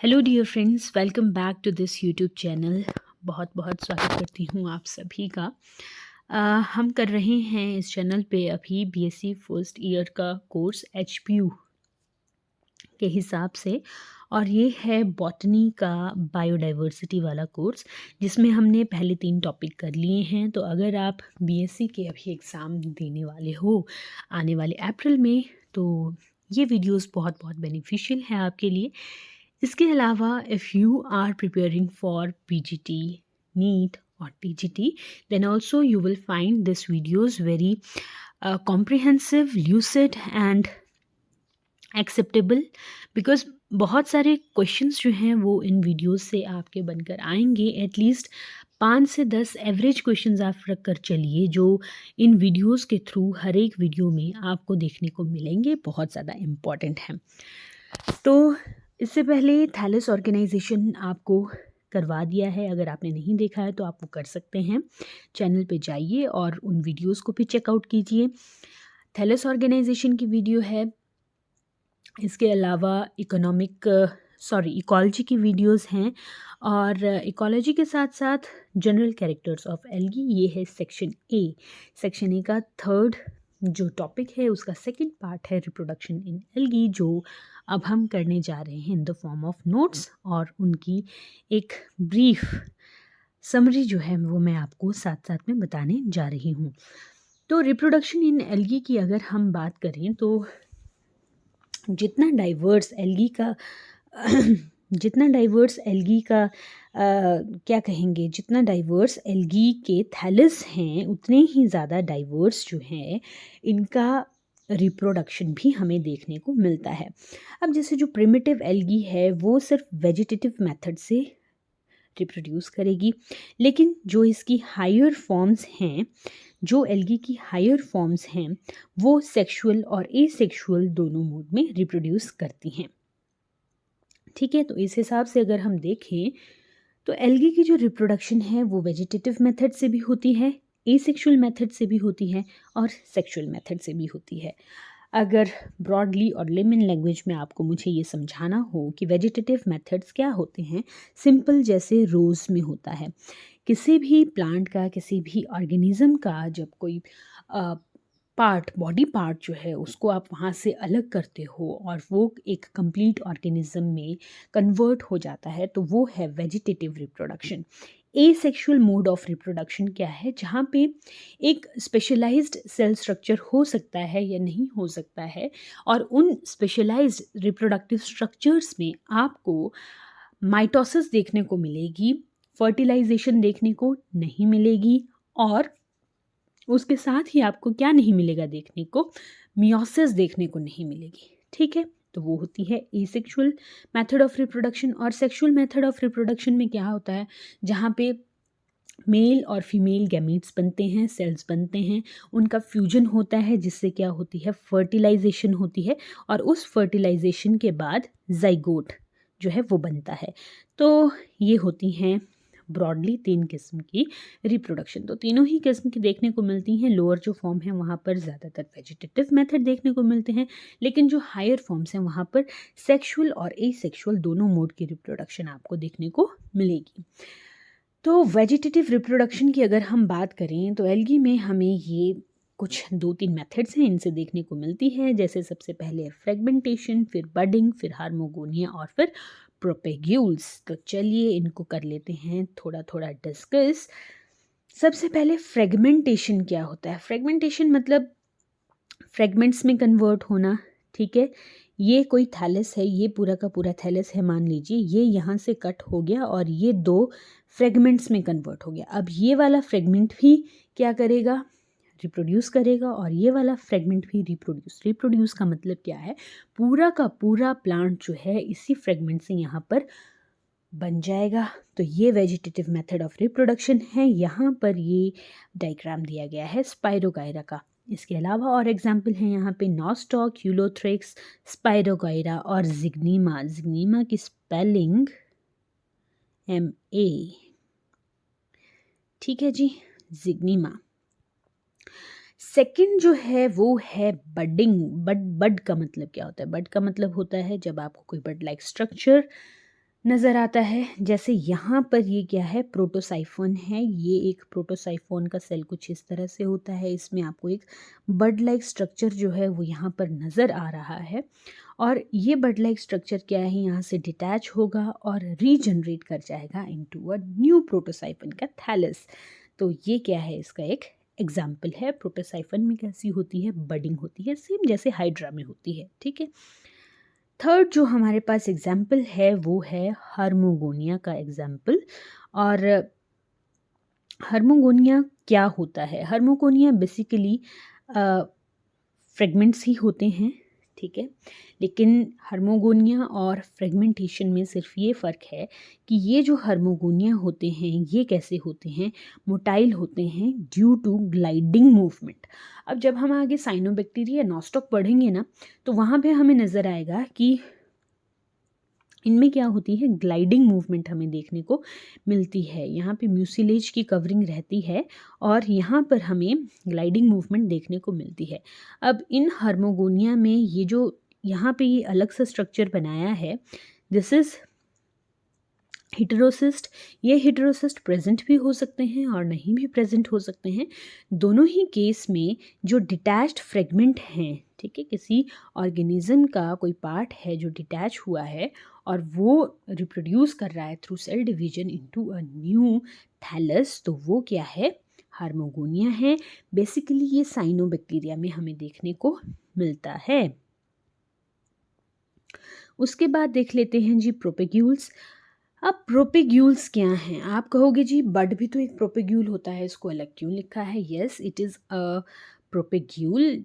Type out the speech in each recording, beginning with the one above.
Hello dear friends, welcome back to this YouTube channel. बहुत बहुत स्वागत करती हूँ आप सभी का। हम कर रहे हैं इस चैनल पे अभी बीएससी फर्स्ट ईयर का कोर्स एचपीयू के हिसाब से, और ये है बॉटनी का बायोडाइवर्सिटी वाला कोर्स, जिसमें हमने पहले 3 टॉपिक कर लिए हैं। तो अगर आप बीएससी के अभी एग्ज़ाम देने वाले हो आने वाले अप्रैल में, तो ये वीडियोस बहुत बहुत बेनिफिशियल है आपके लिए। इसके अलावा if you are preparing for PGT, NEET और TGT, then also you will find this videos very comprehensive, lucid and acceptable, because बहुत सारे क्वेश्चंस जो हैं वो इन वीडियोस से आपके बनकर आएंगे। एटलीस्ट 5 से 10 एवरेज क्वेश्चंस आप रख कर चलिए, जो इन वीडियोस के थ्रू हर एक वीडियो में आपको देखने को मिलेंगे, बहुत ज़्यादा इम्पॉर्टेंट हैं। तो इससे पहले थैलेस ऑर्गेनाइजेशन आपको करवा दिया है। अगर आपने नहीं देखा है तो आप वो कर सकते हैं। चैनल पे जाइए और उन वीडियोस को भी चेकआउट कीजिए। थैलेस ऑर्गेनाइजेशन की वीडियो है। इसके अलावा इकोलॉजी की वीडियोस हैं, और इकोलॉजी के साथ साथ जनरल कैरेक्टर्स ऑफ एल्गी, ये है सेक्शन ए। सेक्शन ए का थर्ड जो टॉपिक है उसका सेकंड पार्ट है रिप्रोडक्शन इन एल्गी, जो अब हम करने जा रहे हैं in the form of notes, और उनकी एक ब्रीफ समरी जो है वो मैं आपको साथ साथ में बताने जा रही हूँ। तो रिप्रोडक्शन इन एल्गी की अगर हम बात करें तो जितना डाइवर्स एल्गी का क्या कहेंगे, जितना डाइवर्स एल्गी के थैलस हैं, उतने ही ज़्यादा डाइवर्स जो हैं इनका रिप्रोडक्शन भी हमें देखने को मिलता है। अब जैसे जो प्रिमिटिव एल्गी है वो सिर्फ वेजिटेटिव मेथड से रिप्रोड्यूस करेगी, लेकिन जो इसकी हायर फॉर्म्स हैं, जो एल्गी की हायर फॉर्म्स हैं, वो सेक्सुअल और एसेक्सुअल दोनों मोड में रिप्रोड्यूस करती हैं। ठीक है, तो इस हिसाब से अगर हम देखें तो एल्गी की जो रिप्रोडक्शन है वो वेजिटेटिव मेथड से भी होती है, एसेक्सुअल मेथड से भी होती है और सेक्सुअल मेथड से भी होती है। अगर ब्रॉडली और लेमन लैंग्वेज में आपको मुझे ये समझाना हो कि वेजिटेटिव मेथड्स क्या होते हैं, सिंपल जैसे रोज़ में होता है। किसी भी प्लांट का, किसी भी ऑर्गेनिज्म का जब कोई बॉडी पार्ट जो है उसको आप वहाँ से अलग करते हो और वो एक कंप्लीट ऑर्गेनिज्म में कन्वर्ट हो जाता है, तो वो है vegetative reproduction. Asexual mode of reproduction क्या है, जहाँ पे एक स्पेशलाइज्ड सेल स्ट्रक्चर हो सकता है या नहीं हो सकता है, और उन स्पेशलाइज्ड रिप्रोडक्टिव स्ट्रक्चर्स में आपको माइटोसिस देखने को मिलेगी, फर्टिलाइजेशन देखने को नहीं मिलेगी, और उसके साथ ही आपको क्या नहीं मिलेगा देखने को, मियोसिस देखने को नहीं मिलेगी। ठीक है, तो वो होती है एसेक्सुअल मेथड ऑफ रिप्रोडक्शन। और सेक्सुअल मेथड ऑफ रिप्रोडक्शन में क्या होता है, जहाँ पे मेल और फीमेल गैमीट्स बनते हैं, सेल्स बनते हैं, उनका फ्यूजन होता है, जिससे क्या होती है, फर्टिलाइजेशन होती है, और उस फर्टिलाइजेशन के बाद जाइगोट जो है वो बनता है। तो ये होती हैं ब्रॉडली 3 किस्म की रिप्रोडक्शन। तो तीनों ही किस्म की देखने को मिलती हैं। लोअर जो फॉर्म है वहाँ पर ज़्यादातर वेजिटेटिव मेथड देखने को मिलते हैं, लेकिन जो हायर फॉर्म्स हैं वहाँ पर सेक्सुअल और एसेक्सुअल दोनों मोड की रिप्रोडक्शन आपको देखने को मिलेगी। तो वेजिटेटिव रिप्रोडक्शन की अगर हम बात करें तो एल्गी में हमें ये कुछ 2-3 मेथड्स हैं, इनसे देखने को मिलती है। जैसे सबसे पहले फ्रेगमेंटेशन, फिर बडिंग, फिर हार्मोगोनिया और फिर प्रोपेग्यूल्स। तो चलिए इनको कर लेते हैं थोड़ा थोड़ा डिस्कस। सबसे पहले फ्रेगमेंटेशन क्या होता है। फ्रेगमेंटेशन मतलब फ्रेगमेंट्स में कन्वर्ट होना। ठीक है, ये कोई थैलस है, ये पूरा का पूरा थैलस है, मान लीजिए ये यहाँ से कट हो गया और ये 2 फ्रेगमेंट्स में कन्वर्ट हो गया। अब ये वाला फ्रेगमेंट भी क्या करेगा, रिप्रोड्यूस करेगा, और ये वाला फ्रेगमेंट भी रिप्रोड्यूस का मतलब क्या है, पूरा का पूरा प्लांट जो है इसी फ्रेगमेंट से यहाँ पर बन जाएगा। तो ये वेजिटेटिव मेथड ऑफ रिप्रोडक्शन है। यहाँ पर ये डायग्राम दिया गया है स्पाइरोगायरा का। इसके अलावा और एग्जाम्पल हैं यहाँ पे नॉस्टॉक, यूलोथ्रिक्स, स्पाइरोगायरा और जिग्नीमा। जिग्नीमा की स्पेलिंग MA। ठीक है जी, जिग्नीमा। सेकंड जो है वो है बडिंग। बड का मतलब क्या होता है, बड का मतलब होता है जब आपको कोई बड लाइक स्ट्रक्चर नज़र आता है। जैसे यहाँ पर ये क्या है, प्रोटोसाइफोन है। ये एक प्रोटोसाइफोन का सेल कुछ इस तरह से होता है। इसमें आपको एक बड लाइक स्ट्रक्चर जो है वो यहाँ पर नज़र आ रहा है और ये बड लाइक स्ट्रक्चर क्या है, यहाँ से डिटैच होगा और रीजनरेट कर जाएगा इनटू अ न्यू प्रोटोसाइफोन का थैलस। तो ये क्या है, इसका एक एग्जाम्पल है। प्रोटोसाइफोन में कैसी होती है, बडिंग होती है, सेम जैसे हाइड्रा में होती है। ठीक है। थर्ड जो हमारे पास एग्जाम्पल है वो है हार्मोगोनिया का एग्जाम्पल। और हार्मोगोनिया क्या होता है, हार्मोगोनिया बेसिकली फ्रेगमेंट्स ही होते हैं। ठीक है। लेकिन हार्मोगोनिया और फ्रेगमेंटेशन में सिर्फ ये फ़र्क है कि ये जो हार्मोगोनिया होते हैं ये कैसे होते हैं, मोटाइल होते हैं ड्यू टू ग्लाइडिंग मूवमेंट। अब जब हम आगे साइनोबैक्टीरिया नॉस्टॉक पढ़ेंगे ना, तो वहाँ पे हमें नज़र आएगा कि इनमें क्या होती है, ग्लाइडिंग मूवमेंट हमें देखने को मिलती है। यहाँ पे म्यूसिलेज की कवरिंग रहती है और यहाँ पर हमें ग्लाइडिंग मूवमेंट देखने को मिलती है। अब इन हार्मोगोनिया में ये जो यहाँ पे ये अलग सा स्ट्रक्चर बनाया है, दिस इज़ हिटेरोसिस्ट। ये हिटेरोसिस्ट प्रेजेंट भी हो सकते हैं और नहीं भी प्रेजेंट हो सकते हैं। दोनों ही केस में जो डिटैच्ड फ्रेगमेंट हैं, ठीक है, किसी ऑर्गेनिज्म का कोई पार्ट है जो डिटैच हुआ है और वो रिप्रोड्यूस कर रहा है through cell division into a new thallus, तो वो क्या है, हार्मोगोनिया है। बेसिकली ये साइनोबैक्टीरिया में हमें देखने को मिलता है। उसके बाद देख लेते हैं जी प्रोपेग्यूल्स। अब प्रोपेग्यूल्स क्या हैं, आप कहोगे जी बड भी तो एक प्रोपेग्यूल होता है, इसको अलग क्यों लिखा है। Yes, it is a propagule.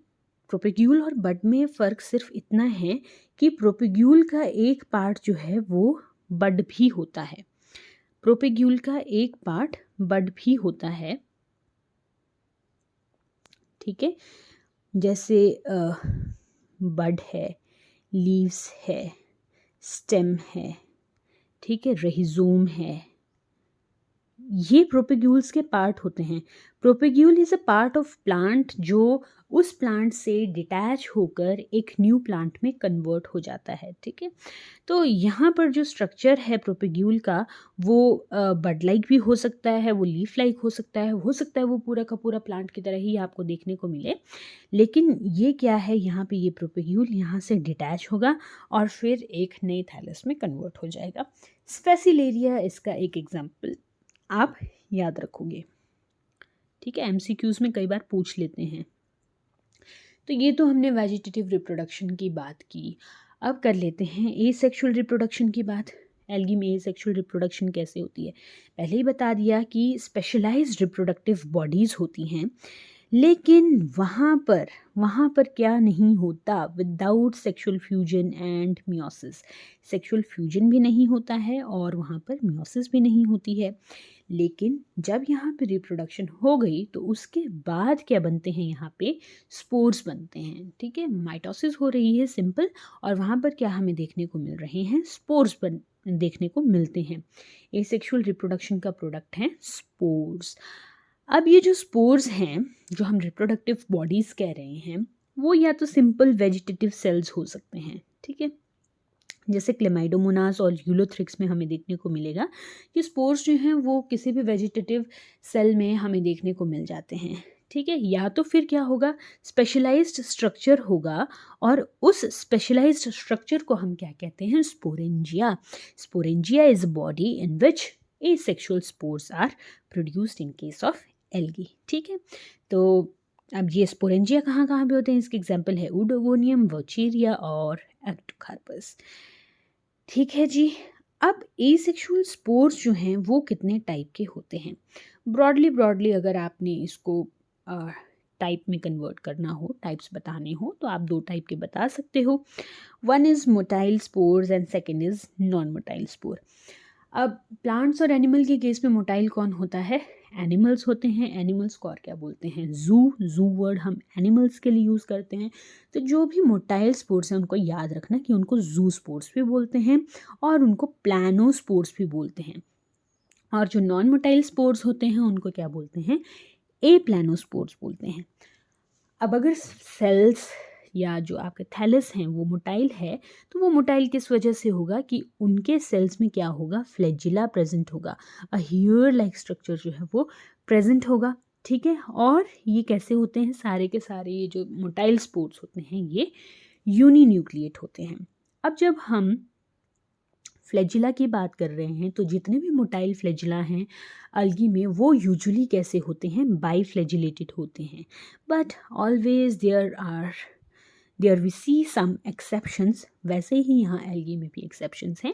Propagule और बड में फ़र्क सिर्फ इतना है कि प्रोपेग्यूल का एक पार्ट जो है वो बड भी होता है। प्रोपेग्यूल का एक पार्ट बड भी होता है। ठीक है। जैसे बड है, लीव्स है, स्टेम है, ठीक है, रहिजोम है, ये प्रोपेग्यूल्स के पार्ट होते हैं। Propagule is a part of plant जो उस प्लांट से डिटैच होकर एक न्यू प्लांट में कन्वर्ट हो जाता है। ठीक है। तो यहाँ पर जो स्ट्रक्चर है प्रोपेग्यूल का, वो बड लाइक भी हो सकता है, वो लीफ लाइक हो सकता है वो पूरा का पूरा प्लांट की तरह ही आपको देखने को मिले। लेकिन ये क्या है, यहाँ पे ये प्रोपेग्यूल यहाँ से डिटैच होगा और फिर एक नए थैलस में कन्वर्ट हो जाएगा। स्पेसिलेरिया इसका एक एग्जाम्पल आप याद रखोगे। ठीक है, एमसीक्यूज में कई बार पूछ लेते हैं। तो ये तो हमने वेजिटेटिव रिप्रोडक्शन की बात की। अब कर लेते हैं एसेक्सुअल रिप्रोडक्शन की बात। एल्गी में एसेक्सुअल रिप्रोडक्शन कैसे होती है, पहले ही बता दिया कि स्पेशलाइज्ड रिप्रोडक्टिव बॉडीज़ होती हैं, लेकिन वहाँ पर क्या नहीं होता, without sexual fusion and meiosis. Sexual fusion भी नहीं होता है और वहाँ पर मियोसिस भी नहीं होती है। लेकिन जब यहाँ पे रिप्रोडक्शन हो गई तो उसके बाद क्या बनते हैं, यहाँ पे स्पोर्स बनते हैं। ठीक है, माइटोसिस हो रही है सिंपल, और वहाँ पर क्या हमें देखने को मिल रहे हैं, स्पोर्स देखने को मिलते हैं। एसेक्सुअल रिप्रोडक्शन का प्रोडक्ट है स्पोर्स। अब ये जो स्पोर्स हैं, जो हम रिप्रोडक्टिव बॉडीज़ कह रहे हैं, वो या तो सिंपल वेजिटेटिव सेल्स हो सकते हैं। ठीक है, जैसे क्लेमाइडोमोनास और यूलोथ्रिक्स में हमें देखने को मिलेगा कि स्पोर्स जो हैं वो किसी भी वेजिटेटिव सेल में हमें देखने को मिल जाते हैं। ठीक है, या तो फिर क्या होगा, स्पेशलाइज्ड स्ट्रक्चर होगा और उस स्पेशलाइज्ड स्ट्रक्चर को हम क्या कहते हैं, sporangia. Sporangia is a body in which asexual spores are produced in case of algae. ठीक है, तो अब ये स्पोरेंजिया कहाँ कहाँ पे होते हैं, इसके एग्जाम्पल है ऊडोगोनियम, वोचेरिया और एक्टोकार्पस। ठीक है जी। अब एसेक्सुअल स्पोर्स जो हैं वो कितने टाइप के होते हैं, ब्रॉडली अगर आपने इसको टाइप में कन्वर्ट करना हो, टाइप्स बताने हो, तो आप दो टाइप के बता सकते हो। One is motile spores and second is non motile spore. अब प्लांट्स और एनिमल के केस में मोटाइल कौन होता है, एनिमल्स होते हैं। एनिमल्स को और क्या बोलते हैं, जू वर्ड हम एनिमल्स के लिए यूज़ करते हैं। तो जो भी मोटाइल स्पोर्स हैं उनको याद रखना कि उनको जू स्पोर्स भी बोलते हैं और उनको प्लानो स्पोर्स भी बोलते हैं। और जो नॉन मोटाइल स्पोर्स होते हैं उनको क्या बोलते हैं, ए प्लानो स्पोर्स बोलते हैं। अब अगर सेल्स या जो आपके थैलस हैं वो मोटाइल है, तो वो मोटाइल किस वजह से होगा कि उनके सेल्स में क्या होगा, फ्लैजिला प्रेजेंट होगा, अ हेयर लाइक स्ट्रक्चर जो है वो प्रेजेंट होगा। ठीक है, और ये कैसे होते हैं, सारे के सारे ये जो मोटाइल स्पोर्स होते हैं ये यूनिन्यूक्लिएट होते हैं। अब जब हम फ्लैजिला की बात कर रहे हैं तो जितने भी मोटाइल फ्लैजिला हैं अलगी में वो यूजुअली कैसे होते हैं, बाई फ्लैजिलेटेड होते हैं, but always there we see some exceptions. वैसे ही यहाँ एल्गी में भी एक्सेप्शंस हैं।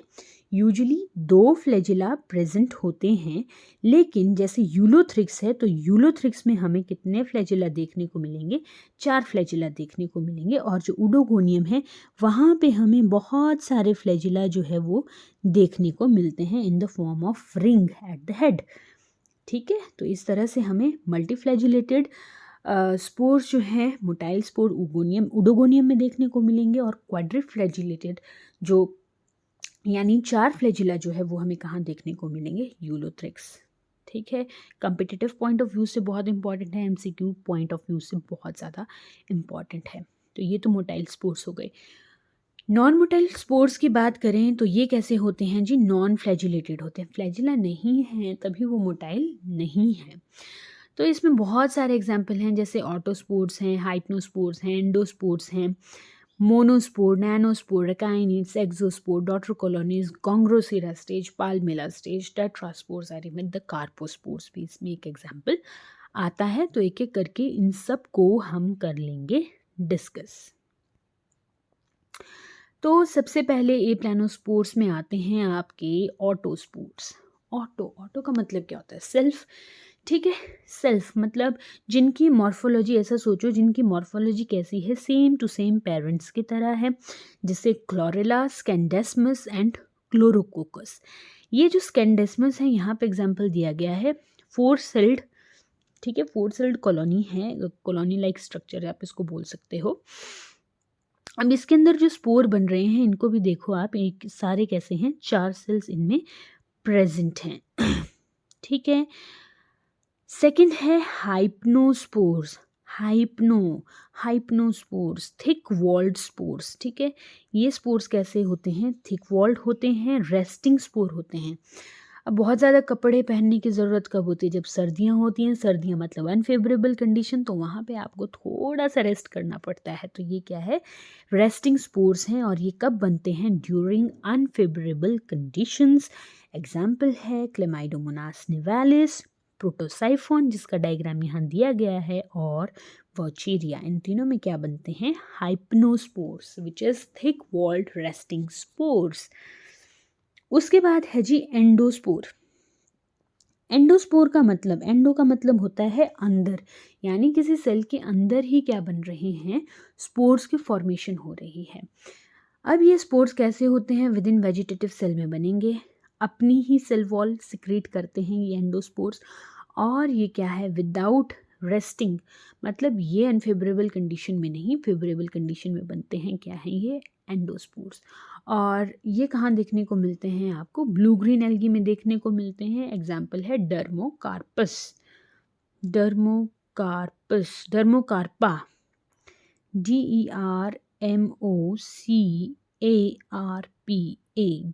यूजुअली 2 फ्लैजिला प्रेजेंट होते हैं, लेकिन जैसे यूलोथ्रिक्स है तो यूलोथ्रिक्स में हमें कितने फ्लैजिला देखने को मिलेंगे, 4 फ्लैजिला देखने को मिलेंगे। और जो उडोगोनियम है वहाँ पे हमें बहुत सारे फ्लैजिला जो है वो देखने को मिलते हैं in the form of ring at the head. ठीक है, तो इस तरह से हमें मल्टीफ्लैजिलेटेड स्पोर्स जो हैं मोटाइल स्पोर उडोगोनियम में देखने को मिलेंगे, और क्वाड्रिफ्लैजिलेटेड जो यानी 4 फ्लैजिला जो है वो हमें कहाँ देखने को मिलेंगे, यूलोथ्रिक्स। ठीक है, कम्पिटिटिव पॉइंट ऑफ व्यू से बहुत इंपॉर्टेंट है, एमसीक्यू पॉइंट ऑफ व्यू से बहुत ज़्यादा इम्पॉर्टेंट है। तो ये तो मोटाइल स्पोर्स हो गए। नॉन मोटाइल स्पोर्स की बात करें तो ये कैसे होते हैं जी, नॉन फ्लैजिलेटेड होते हैं, फ्लैजिला नहीं है तभी वो मोटाइल नहीं है। तो इसमें बहुत सारे एग्जाम्पल हैं, जैसे ऑटोस्पोर्स हैं, हाइप्नोस्पोर्स हैं, एंडोस्पोर्स हैं, मोनोस्पोर, नैनोस्पोर, रेकाइनिड्स, एक्सोस्पोर, डॉटर कॉलोनीज, कॉन्ग्रोसिरा स्टेज, पाल्मेला स्टेज, टेट्रास्पोर्स, एरिमेट द कार्पोस्पोर्स भी इसमें एक एग्जाम्पल आता है। तो एक एक करके इन सब को हम कर लेंगे डिस्कस। तो सबसे पहले ए प्लानोस्पोर्स में आते हैं आपके ऑटोस्पोर्स। ऑटो का मतलब क्या होता है, सेल्फ। ठीक है, सेल्फ मतलब जिनकी मॉर्फोलॉजी, ऐसा सोचो जिनकी मॉर्फोलॉजी कैसी है, सेम टू सेम पेरेंट्स की तरह है, जैसे क्लोरेला, स्कैंडेस्मस एंड क्लोरोकोकस। ये जो स्कैंडेस्मस है यहाँ पे एग्जाम्पल दिया गया है 4 सेल्ड। ठीक है, 4 सेल्ड कॉलोनी है, कॉलोनी लाइक स्ट्रक्चर आप इसको बोल सकते हो। अब इसके अंदर जो स्पोर बन रहे हैं इनको भी देखो आप, एक सारे कैसे हैं, 4 सेल्स इनमें प्रेजेंट हैं। ठीक है, सेकंड है हाइप्नोस्पोर्स। हाइप्नोस्पोर्स, थिक वॉल्ड स्पोर्स। ठीक है, ये स्पोर्स कैसे होते हैं, थिक वॉल्ड होते हैं, रेस्टिंग स्पोर होते हैं। अब बहुत ज़्यादा कपड़े पहनने की ज़रूरत कब होती है, जब सर्दियाँ होती हैं, सर्दियाँ मतलब अनफेवरेबल कंडीशन, तो वहाँ पे आपको थोड़ा सा रेस्ट करना पड़ता है। तो ये क्या है, रेस्टिंग स्पोर्स हैं, और ये कब बनते हैं, ड्यूरिंग अनफेवरेबल कंडीशंस। एग्जाम्पल है क्लेमाइडोमोनास निवालिस, प्रोटोसाइफोन जिसका डायग्राम यहाँ दिया गया है, और वॉचेरिया। इन तीनों में क्या बनते हैं, hypnospores which is thick walled resting spores. उसके बाद है जी एंडोस्पोर। एंडोस्पोर का मतलब, एंडो का मतलब होता है अंदर, यानी किसी सेल के अंदर ही क्या बन रहे हैं, स्पोर्स की फॉर्मेशन हो रही है। अब ये स्पोर्स कैसे होते हैं, विद इन वेजिटेटिव सेल में बनेंगे, अपनी ही सेल वॉल सिक्रीट करते हैं ये एंडोस्पोर्स, और ये क्या है, विदाउट रेस्टिंग, मतलब ये अनफेवरेबल कंडीशन में नहीं, फेवरेबल कंडीशन में बनते हैं, क्या है ये, एंडोस्पोर्स। और ये कहाँ देखने को मिलते हैं, आपको ब्लू ग्रीन एल्गी में देखने को मिलते हैं। एग्जाम्पल है Dermocarpus, Dermocarpa, DERMOCARPA,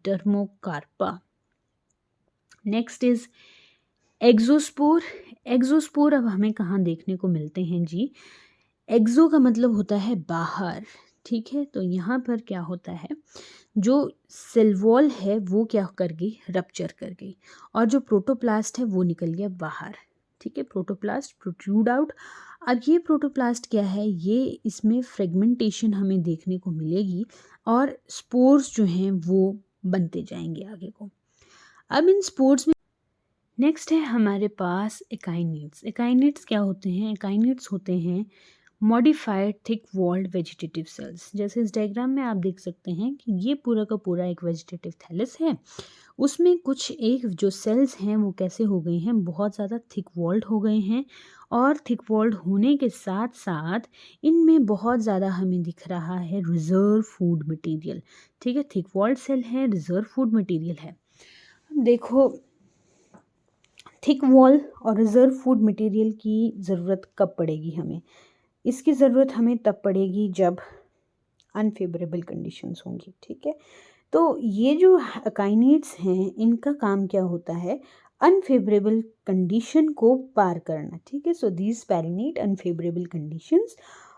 Dermocarpa. Next is exospore. Exospore अब हमें कहाँ देखने को मिलते हैं जी, एक्सो का मतलब होता है बाहर। ठीक है, तो यहाँ पर क्या होता है, जो सेल वॉल है वो क्या कर गई, रप्चर कर गई, और जो प्रोटोप्लास्ट है वो निकल गया बाहर। ठीक है, प्रोटोप्लास्ट प्रोट्रूड आउट। अब ये प्रोटोप्लास्ट क्या है, ये इसमें फ्रेगमेंटेशन हमें देखने को मिलेगी, और स्पोर्स जो हैं वो बनते जाएंगे आगे को। अब इन स्पोर्स में नेक्स्ट है हमारे पास एकाइनेट्स। एकाइनेट्स क्या होते हैं, एकाइनेट्स होते हैं modified thick walled vegetative cells. जैसे इस डायग्राम में आप देख सकते हैं कि ये पूरा का पूरा एक वेजिटेटिव थैलस है, उसमें कुछ एक जो सेल्स हैं वो कैसे हो गए हैं, बहुत ज़्यादा थिक वॉल्ड हो गए हैं, और थिक वॉल्ड होने के साथ साथ इनमें बहुत ज़्यादा हमें दिख रहा है रिजर्व फूड मटेरियल। ठीक है, थिक वॉल्ड सेल है, रिजर्व फूड मटेरियल है। देखो, थिक वॉल और रिजर्व फूड मटेरियल की ज़रूरत कब पड़ेगी हमें, इसकी ज़रूरत हमें तब पड़ेगी जब अनफेवरेबल कंडीशंस होंगी, ठीक है। तो ये जो अकाइनेट्स हैं इनका काम क्या होता है, अनफेवरेबल कंडीशन को पार करना, ठीक है। So these perennate unfavourable conditions.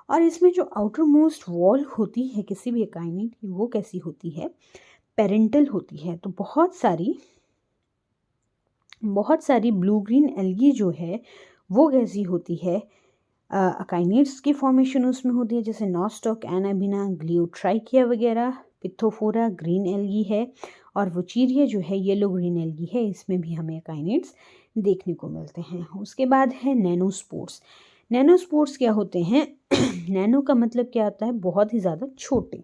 और इसमें जो आउटर मोस्ट वॉल होती है किसी भी अकाइनेट की, वो कैसी होती है, पेरेंटल होती है। तो बहुत सारी ब्लू ग्रीन एल्गी जो है वो कैसी होती है, अकाइनेट्स की फॉर्मेशन उसमें होती है, जैसे नॉस्टॉक, एनाबिना, ग्लियोट्राइकिया वगैरह। पिथोफोरा ग्रीन एल्गी है, और वुचीरिया जो है येलो ग्रीन एल्गी है, इसमें भी हमें अकाइनेट्स देखने को मिलते हैं। उसके बाद है नैनोस्पोर्स। नैनोस्पोर्स क्या होते हैं नैनो का मतलब क्या होता है, बहुत ही ज़्यादा छोटे,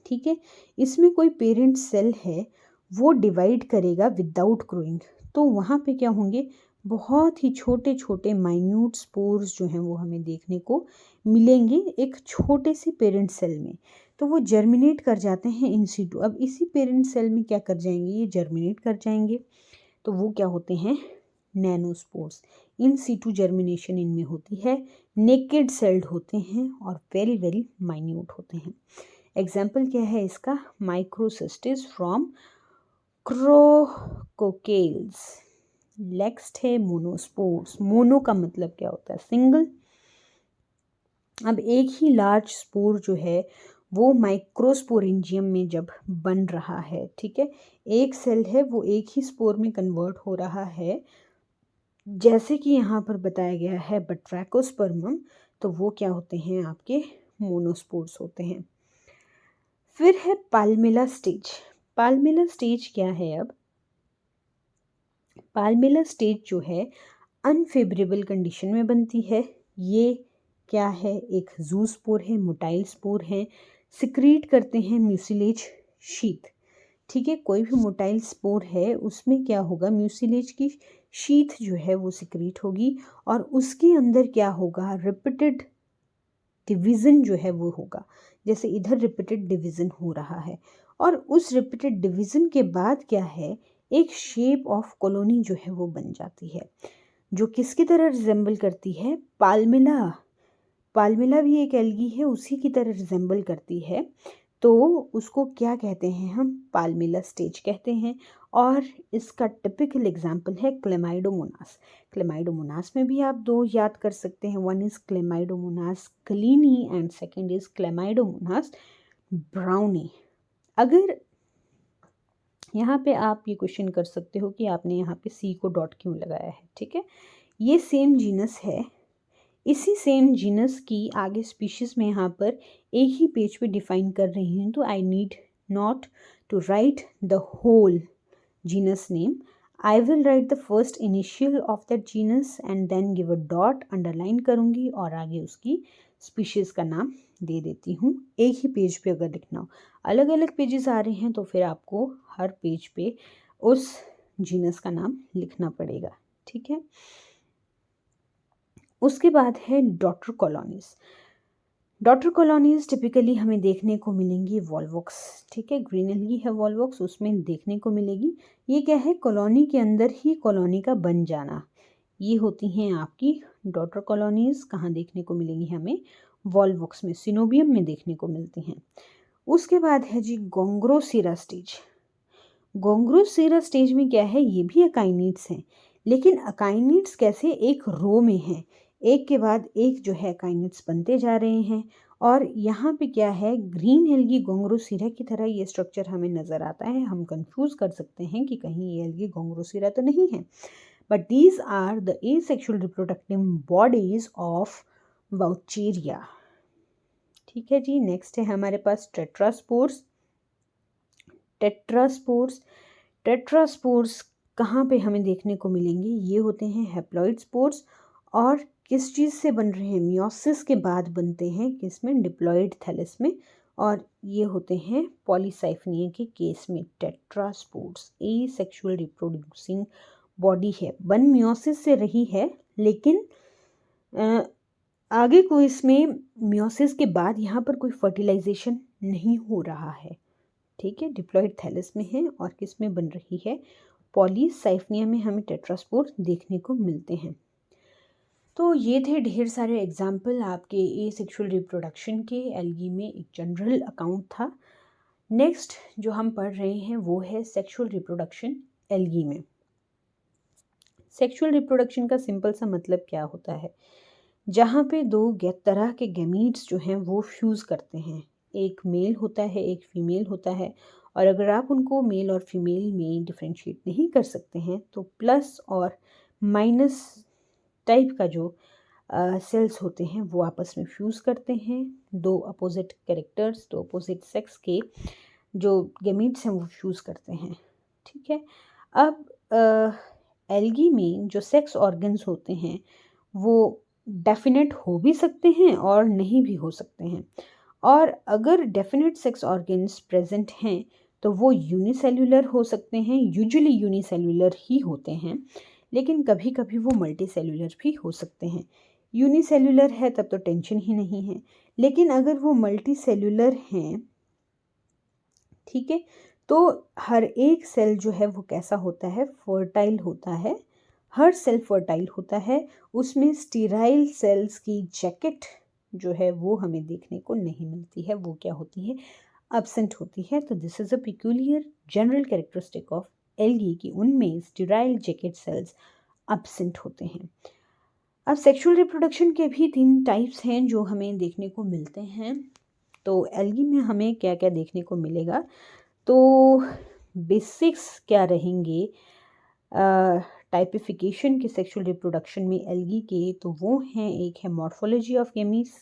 ठीक है। इसमें कोई पेरेंट सेल है वो डिवाइड करेगा विदाउट ग्रोइंग, तो वहाँ पे क्या होंगे, बहुत ही छोटे छोटे माइन्यूट स्पोर्स जो हैं वो हमें देखने को मिलेंगे एक छोटे से पेरेंट सेल में। तो वो जर्मिनेट कर जाते हैं इन सीटू। अब इसी पेरेंट सेल में क्या कर जाएंगे, ये जर्मिनेट कर जाएंगे, तो वो क्या होते हैं, नैनोस्पोर्स। इन सीटू जर्मिनेशन इनमें होती है, नेकेड सेल्ड होते हैं और वेरी वेरी माइन्यूट होते हैं। एग्जाम्पल क्या है इसका, माइक्रोसिस्टिस फ्रॉम क्रोकोकेल्स। नेक्स्ट है मोनोस्पोर्स। मोनो का मतलब क्या होता है, सिंगल। अब एक ही लार्ज स्पोर जो है वो माइक्रोस्पोरेंजियम में जब बन रहा है, ठीक है, एक सेल है वो एक ही स्पोर में कन्वर्ट हो रहा है, जैसे कि यहाँ पर बताया गया है बट्रैकोस्पर्मम, तो वो क्या होते हैं, आपके मोनोस्पोर्स होते हैं। फिर है पाल्मेला स्टेज। पाल्मेला स्टेज क्या है, अब पाल्मेला स्टेज जो है अनफेवरेबल कंडीशन में बनती है। ये क्या है, एक जू स्पोर है, मोटाइल स्पोर है, सिक्रीट करते हैं म्यूसिलेज शीथ, ठीक है। कोई भी मोटाइल स्पोर है उसमें क्या होगा, म्यूसिलेज की शीथ जो है वो सिक्रीट होगी, और उसके अंदर क्या होगा, रिपीटेड डिवीज़न जो है वो होगा, जैसे इधर रिपीटेड डिवीज़न हो रहा है, और उस रिपीटेड डिवीज़न के बाद क्या है, एक शेप ऑफ कॉलोनी जो है वो बन जाती है, जो किसकी तरह रिजेंबल करती है, पाल्मेला। पाल्मेला भी एक एल्गी है, उसी की तरह रिजेंबल करती है, तो उसको क्या कहते हैं, हम पाल्मेला स्टेज कहते हैं। और इसका टिपिकल एग्जाम्पल है क्लेमाइडोमोनास। क्लेमाइडोमोनास में भी आप दो याद कर सकते हैं, वन इज़ क्लेमाइडोमोनास गलीनी and second is Chlamydomonas braunii. अगर यहाँ पे आप ये क्वेश्चन कर सकते हो कि आपने यहाँ पे सी को डॉट क्यों लगाया है, ठीक है, ये सेम जीनस है, इसी सेम जीनस की आगे स्पीशीज़ में यहाँ पर एक ही पेज पे डिफाइन कर रही हूँ, तो I need not to write the whole genus name, I will write the first initial of that genus and then give a dot, underline करूँगी और आगे उसकी स्पीशीज़ का नाम दे देती हूँ। एक ही पेज पे अगर लिखना हो, अलग अलग पेजेस आ रहे हैं तो फिर आपको हर पेज पे उस जीनस का नाम लिखना पड़ेगा, ठीक है। उसके बाद है daughter colonies. Daughter colonies typically हमें देखने को मिलेंगी वॉल्वॉक्स, ठीक है, ग्रीन एल्गी है वॉल्वॉक्स, उसमें देखने को मिलेगी। ये क्या है, कॉलोनी के अंदर ही कॉलोनी का बन जाना, ये होती हैं आपकी डॉटर कॉलोनीज। कहाँ देखने को मिलेंगी हमें, वॉल्वॉक्स में, सिनोबियम में देखने को मिलती हैं। उसके बाद है जी गोंग्रोसीरा स्टेज। गोंग्रोसीरा स्टेज में क्या है, ये भी अकाइनेट्स हैं, लेकिन अकाइनेट्स कैसे, एक रो में है, एक के बाद एक जो है अकाइनेट्स बनते जा रहे हैं। और यहाँ पे क्या है, ग्रीन एल्गी गोंग्रोसीरा की तरह ये स्ट्रक्चर हमें नज़र आता है, हम कंफ्यूज कर सकते हैं कि कहीं ये एल्गी गोंग्रोसीरा तो नहीं है, but these are the asexual reproductive bodies of Vaucheria, ठीक है जी। नेक्स्ट है हमारे पास टेट्रास्पोर्स। टेट्रास्पोर्स, टेट्रास्पोर्स कहाँ पे हमें देखने को मिलेंगे, ये होते हैं हैप्लॉइड स्पोर्स, और किस चीज़ से बन रहे हैं, मियोसिस के बाद बनते हैं, किसमें, डिप्लॉइड थैलस में, और ये होते हैं पॉलीसाइफनिया के केस में। टेट्रास्पोर्स एसेक्सुअल रिप्रोड्यूसिंग बॉडी है, बन मियोसिस से रही है, लेकिन आगे को इसमें मियोसिस के बाद यहाँ पर कोई फर्टिलाइजेशन नहीं हो रहा है, ठीक है, डिप्लॉइड थैलस में है, और किस में बन रही है, पॉलीसाइफनिया में हमें टेट्रास्पोर देखने को मिलते हैं। तो ये थे ढेर सारे एग्जाम्पल आपके ए सेक्सुअल रिप्रोडक्शन के। एल्गी में एक जनरल अकाउंट था। नेक्स्ट जो हम पढ़ रहे हैं वो है सेक्सुअल रिप्रोडक्शन एल्गी में। सेक्सुअल रिप्रोडक्शन का सिंपल सा मतलब क्या होता है, जहाँ पे दो तरह के गैमीट्स जो हैं वो फ्यूज़ करते हैं। एक मेल होता है, एक फीमेल होता है, और अगर आप उनको मेल और फीमेल में डिफ्रेंशिएट नहीं कर सकते हैं तो प्लस और माइनस टाइप का जो सेल्स होते हैं वो आपस में फ्यूज़ करते हैं। दो अपोजिट कैरेक्टर्स, दो अपोजिट सेक्स के जो गैमीट्स हैं वो फ्यूज़ करते हैं। ठीक है। अब एल्गी में जो सेक्स ऑर्गन्स होते हैं वो डेफिनेट हो भी सकते हैं और नहीं भी हो सकते हैं। और अगर डेफिनेट सेक्स ऑर्गन्स प्रेजेंट हैं तो वो यूनिसेल्युलर हो सकते हैं, यूजुअली यूनिसेल्युलर ही होते हैं, लेकिन कभी कभी वो मल्टीसेल्युलर भी हो सकते हैं। यूनिसेल्युलर है तब तो टेंशन ही नहीं है, लेकिन अगर वो मल्टीसेल्युलर हैं, ठीक है, तो हर एक सेल जो है वो कैसा होता है, फर्टाइल होता है। हर सेल फर्टाइल होता है। उसमें स्टीराइल सेल्स की जैकेट जो है वो हमें देखने को नहीं मिलती है, वो क्या होती है, एब्सेंट होती है। तो this is a peculiar general characteristic of algae कि उनमें स्टीराइल जैकेट सेल्स एब्सेंट होते हैं। अब सेक्सुअल रिप्रोडक्शन के भी 3 टाइप्स हैं जो हमें देखने को मिलते हैं। तो एल्गी में हमें क्या क्या देखने को मिलेगा, तो बेसिक्स क्या रहेंगे टाइपिफिकेशन के सेक्सुअल रिप्रोडक्शन में एल्गी के, तो वो हैं, एक है मॉर्फोलॉजी ऑफ गेमीट्स,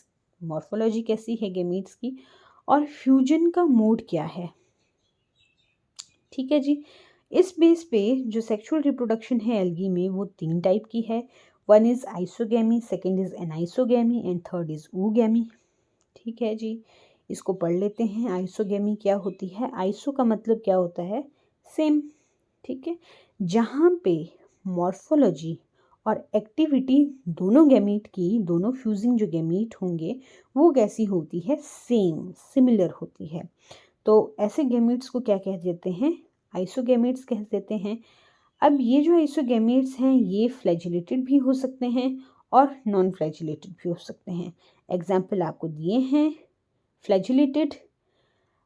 मॉर्फोलॉजी कैसी है गेमीट्स की, और फ्यूजन का मोड क्या है। ठीक है जी। इस बेस पे जो सेक्सुअल रिप्रोडक्शन है एल्गी में वो 3 टाइप की है। One is isogamy, second is anisogamy and third is oogamy. ठीक है जी, इसको पढ़ लेते हैं। आइसोगैमी क्या होती है, आइसो का मतलब क्या होता है, सेम। ठीक है, जहाँ पे मॉर्फोलॉजी और एक्टिविटी दोनों गैमीट की, दोनों फ्यूजिंग जो गैमीट होंगे वो कैसी होती है, सेम, सिमिलर होती है। तो ऐसे गैमीट्स को क्या कह देते हैं, आइसोगैमीट्स कह देते हैं। अब ये जो आइसोगैमीट्स हैं ये फ्लैजिलेटेड भी हो सकते हैं और नॉन फ्लैजिलेटेड भी हो सकते हैं। एग्जाम्पल आपको दिए हैं। फ्लैजिलेटेड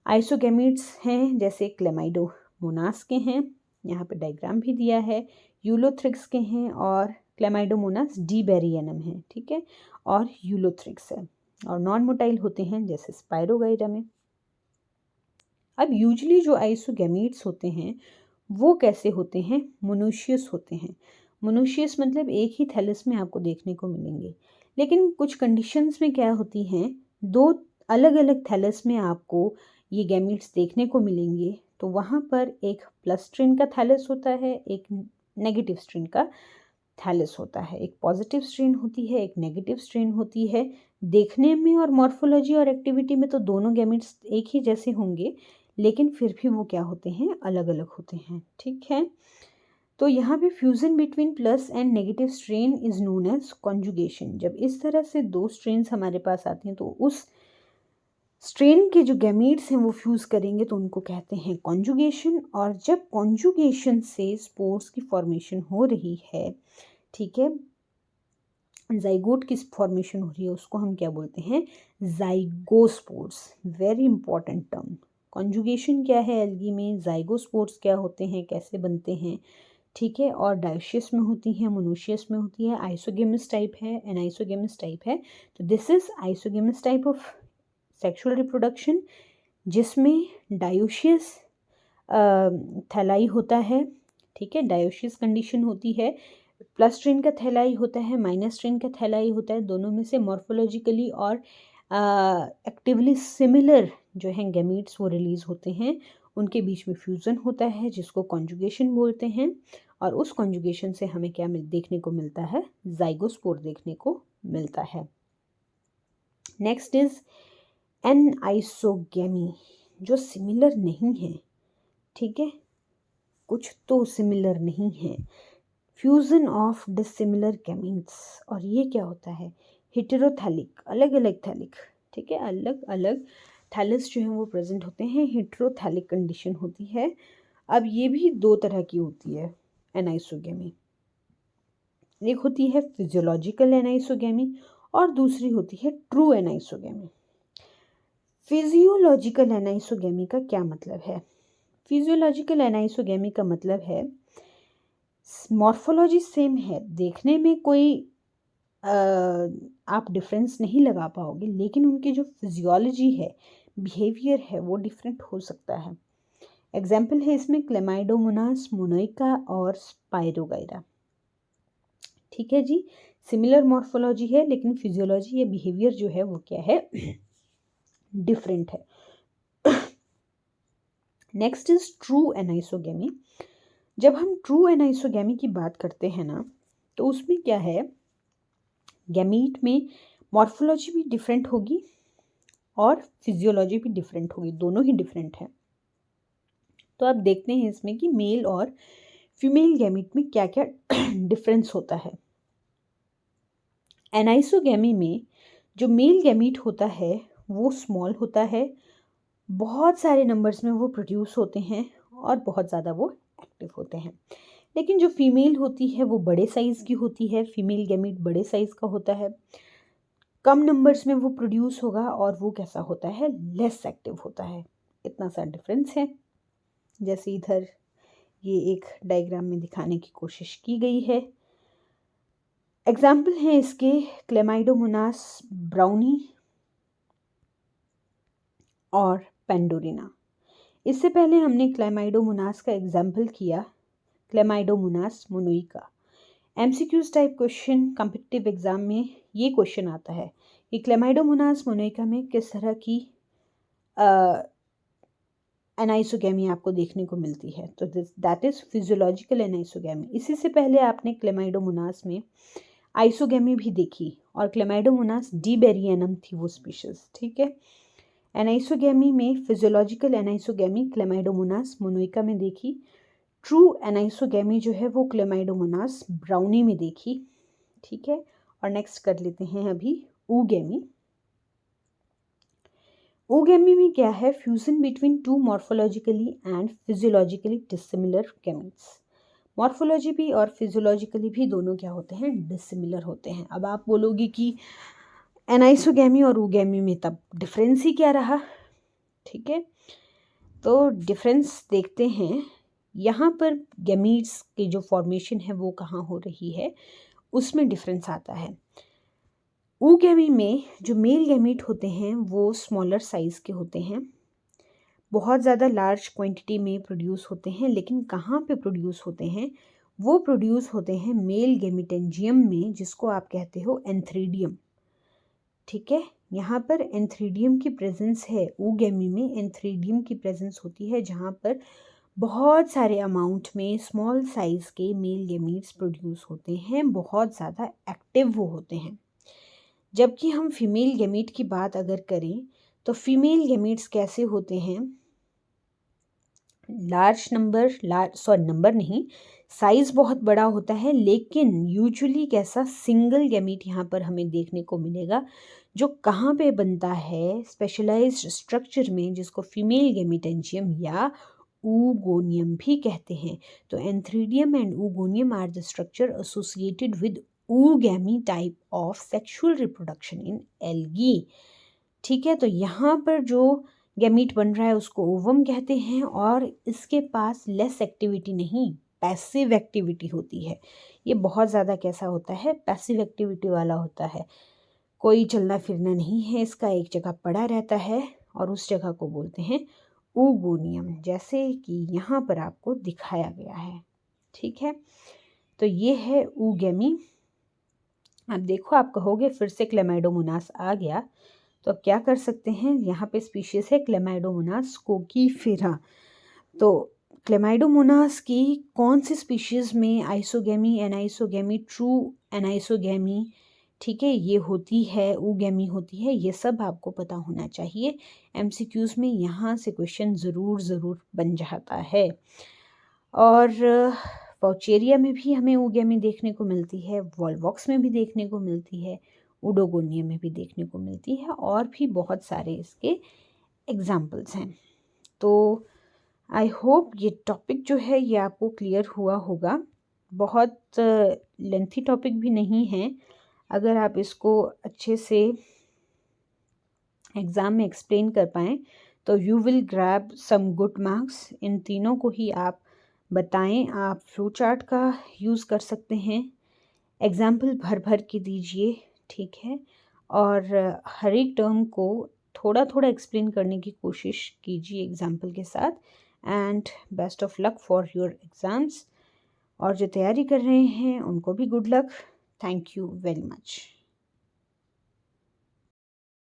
आइसोगैमीट्स हैं जैसे क्लेमाइडोमोनास के हैं, यहाँ पे डायग्राम भी दिया है, यूलोथ्रिक्स के हैं, और क्लेमाइडोमोनास डीबेरियनम है, ठीक है, और यूलोथ्रिक्स है। और नॉन मोटाइल होते हैं जैसे स्पाइरोगाइरा में। अब यूजली जो आइसोगैमीट्स होते हैं वो कैसे होते हैं, मोनोशियस होते हैं। मोनोशियस मतलब एक ही थैलस में आपको देखने को मिलेंगे, लेकिन कुछ कंडीशंस में क्या होती हैं, दो अलग अलग थैलस में आपको ये गैमीट्स देखने को मिलेंगे। तो वहाँ पर एक प्लस स्ट्रिंग का थैलस होता है, एक नेगेटिव स्ट्रिंग का थैलस होता है, एक पॉजिटिव स्ट्रेन होती है, एक नेगेटिव स्ट्रेन होती है। देखने में और मॉर्फोलॉजी और एक्टिविटी में तो दोनों गैमेट्स एक ही जैसे होंगे, लेकिन फिर भी वो क्या होते हैं, अलग अलग होते हैं। ठीक है, तो यहाँ पे fusion between plus and negative strain is known as conjugation. जब इस तरह से दो स्ट्रेन्स हमारे पास आते हैं तो उस स्ट्रेन के जो गैमीट्स हैं वो फ्यूज़ करेंगे तो उनको कहते हैं कॉन्जुगेशन। और जब कॉन्जुगेशन से स्पोर्स की फॉर्मेशन हो रही है, ठीक है, जाइगोट की फॉर्मेशन हो रही है, उसको हम क्या बोलते हैं, zygospores. Very important term. Conjugation क्या है एल्गी में, जाइगोस्पोर्स क्या होते हैं, कैसे बनते हैं, ठीक है, और डायोशियस में होती है, मोनोशियस में होती है, आइसोगेमस टाइप है, एनाइसोगेमस टाइप है। तो this is isogamous type of sexual reproduction, जिसमें डायोशियस थैलाई होता है। ठीक है, डायोशियस कंडीशन होती है, प्लस स्ट्रेन का थैलाई होता है, माइनस स्ट्रेन का थैलाई होता है। दोनों में से मॉर्फोलॉजिकली और एक्टिवली सिमिलर जो हैं गैमीट्स वो रिलीज होते हैं, उनके बीच में फ्यूज़न होता है जिसको कॉन्जुगेशन बोलते हैं। और उस कॉन्जुगेशन से हमें क्या देखने को मिलता है, जाइगोस्पोर देखने को मिलता है। नेक्स्ट इज एनआइसोगैमी, जो सिमिलर नहीं है। ठीक है, कुछ तो सिमिलर नहीं है, फ्यूजन ऑफ डिसिमिलर गैमीट्स। और ये क्या होता है, हेटेरोथैलिक, अलग अलग थैलिक, ठीक है, अलग अलग थैलस जो हैं वो प्रेजेंट होते हैं, हेटेरोथैलिक कंडीशन होती है। अब ये भी दो तरह की होती है एनाइसोगेमी। एक होती है फिजियोलॉजिकल एनाइसोगेमी और दूसरी होती है ट्रू एनाइसोगेमी। फिजियोलॉजिकल एनाइसोगेमी का क्या मतलब है? फिजियोलॉजिकल एनाइसोगेमी का मतलब है मॉर्फोलॉजी सेम है, देखने में कोई आप डिफरेंस नहीं लगा पाओगे, लेकिन उनकी जो फिजियोलॉजी है, बिहेवियर है, वो डिफरेंट हो सकता है। एग्जाम्पल है इसमें क्लेमाइडोमोनास मोनाइका और स्पाइरोगाइरा। ठीक है जी, सिमिलर मॉर्फोलॉजी है लेकिन फिजियोलॉजी या बिहेवियर जो है वो क्या है, डिफरेंट है। Next is true anisogamy. जब हम ट्रू एनाइसोगेमी की बात करते हैं ना, तो उसमें क्या है, गैमीट में मॉर्फोलॉजी भी डिफरेंट होगी और फिजियोलॉजी भी डिफरेंट होगी, दोनों ही डिफरेंट है। तो आप देखते हैं इसमें कि मेल और फीमेल गैमीट में क्या क्या डिफरेंस होता है। एनाइसोगेमी में जो मेल गैमीट होता है वो स्मॉल होता है, बहुत सारे नंबर्स में वो प्रोड्यूस होते हैं और बहुत ज़्यादा वो एक्टिव होते हैं। लेकिन जो फीमेल होती है वो बड़े साइज़ की होती है, फीमेल गैमीट बड़े साइज़ का होता है, कम नंबर्स में वो प्रोड्यूस होगा और वो कैसा होता है, लेस एक्टिव होता है। इतना सा डिफरेंस है, जैसे इधर ये एक डायग्राम में दिखाने की कोशिश की गई है। एग्जाम्पल हैं इसके क्लेमाइडोमोनास ब्राउनी और पेंडोरिना। इससे पहले हमने क्लेमाइडोमोनास का एग्जाम्पल किया, Chlamydomonas monoica. MCQs type question competitive exam में ये क्वेश्चन आता है कि क्लेमाइडोमोनास मोनोइका में किस तरह की एनाइसोगेमी आपको देखने को मिलती है। तो दैट इज फिजियोलॉजिकल एनाइसोगेमी। इसी से पहले आपने क्लेमाइडोमोनास में आइसोगेमी भी देखी और क्लेमाइडोमोनास डीबेरियनम थी वो स्पीशीज। ठीक है, एनाइसोगेमी में फिजियोलॉजिकल एनाइसोगेमी क्लेमाइडोमोनास मोनोइका में देखी, ट्रू एनाइसोगेमी जो है वो क्लेमाइडोमोनास ब्राउनी में देखी। ठीक है, और नेक्स्ट कर लेते हैं अभी ऊगेमी। ऊगेमी में क्या है, fusion between two morphologically and physiologically dissimilar gametes. Morphology भी और फिजियोलॉजिकली भी दोनों क्या होते हैं, डिसिमिलर होते हैं। अब आप बोलोगे कि एनाइसोगेमी और ऊगेमी में तब डिफरेंस ही क्या रहा। ठीक है, तो डिफरेंस देखते हैं। यहाँ पर गैमीट्स की जो फॉर्मेशन है वो कहाँ हो रही है, उसमें डिफरेंस आता है। ऊगेमी में जो मेल गैमीट होते हैं वो स्मॉलर साइज़ के होते हैं, बहुत ज़्यादा लार्ज क्वांटिटी में प्रोड्यूस होते हैं, लेकिन कहाँ पे प्रोड्यूस होते हैं, वो प्रोड्यूस होते हैं मेल गैमीटेंजियम में, जिसको आप कहते हो एंथ्रीडियम। ठीक है, यहाँ पर एंथ्रीडियम की प्रेजेंस है, ऊगेमी में एंथ्रीडियम की प्रेजेंस होती है, जहाँ पर बहुत सारे अमाउंट में स्मॉल साइज़ के मेल गैमीट्स प्रोड्यूस होते हैं, बहुत ज़्यादा एक्टिव वो होते हैं। जबकि हम फीमेल गैमीट की बात अगर करें तो फीमेल गैमीट्स कैसे होते हैं, नंबर नहीं, साइज़ बहुत बड़ा होता है, लेकिन यूजुअली कैसा, सिंगल गैमीट यहाँ पर हमें देखने को मिलेगा, जो कहाँ पे बनता है, स्पेशलाइज्ड स्ट्रक्चर में, जिसको फीमेल गैमीटेंजियम या ऊगोनियम भी कहते हैं। तो antheridium and oogonium are the structure associated with oogamy type of sexual reproduction in algae. ठीक है, तो यहाँ पर जो गैमीट बन रहा है उसको ओवम कहते हैं और इसके पास लेस एक्टिविटी नहीं, पैसिव एक्टिविटी होती है। ये बहुत ज़्यादा कैसा होता है, पैसिव एक्टिविटी वाला होता है, कोई चलना फिरना नहीं है इसका, एक जगह पड़ा रहता है और उस जगह को बोलते हैं ऊगोनियम, जैसे कि यहाँ पर आपको दिखाया गया है। ठीक है, तो ये है ऊगेमी। अब देखो, आप कहोगे फिर से क्लेमाइडोमोनास आ गया, तो अब क्या कर सकते हैं, यहाँ पे स्पीशीज है क्लेमाइडोमोनास कोकीफेरा। तो क्लेमाइडोमोनास की कौन सी स्पीशीज में आइसोगेमी, एनाइसोगेमी, ट्रू एनाइसोगेमी, ठीक है, ये होती है, ऊगेमी होती है, ये सब आपको पता होना चाहिए। एमसीक्यूज में यहाँ से क्वेश्चन ज़रूर बन जाता है। और पॉचेरिया में भी हमें ऊगेमी देखने को मिलती है, वॉलवॉक्स में भी देखने को मिलती है, उडोगोनियम में भी देखने को मिलती है, और भी बहुत सारे इसके एग्जाम्पल्स हैं। तो आई होप ये टॉपिक जो है ये आपको क्लियर हुआ होगा। बहुत लेंथी टॉपिक भी नहीं है। अगर आप इसको अच्छे से एग्ज़ाम में एक्सप्लेन कर पाएँ तो you will grab some good marks. इन तीनों को ही आप बताएं। आप फ्लो चार्ट का यूज़ कर सकते हैं, एग्जाम्पल भर भर के दीजिए, ठीक है, और हर एक टर्म को थोड़ा थोड़ा एक्सप्लेन करने की कोशिश कीजिए एग्जाम्पल के साथ। And best of luck for your exams. और जो तैयारी कर रहे हैं उनको भी good luck. Thank you very much.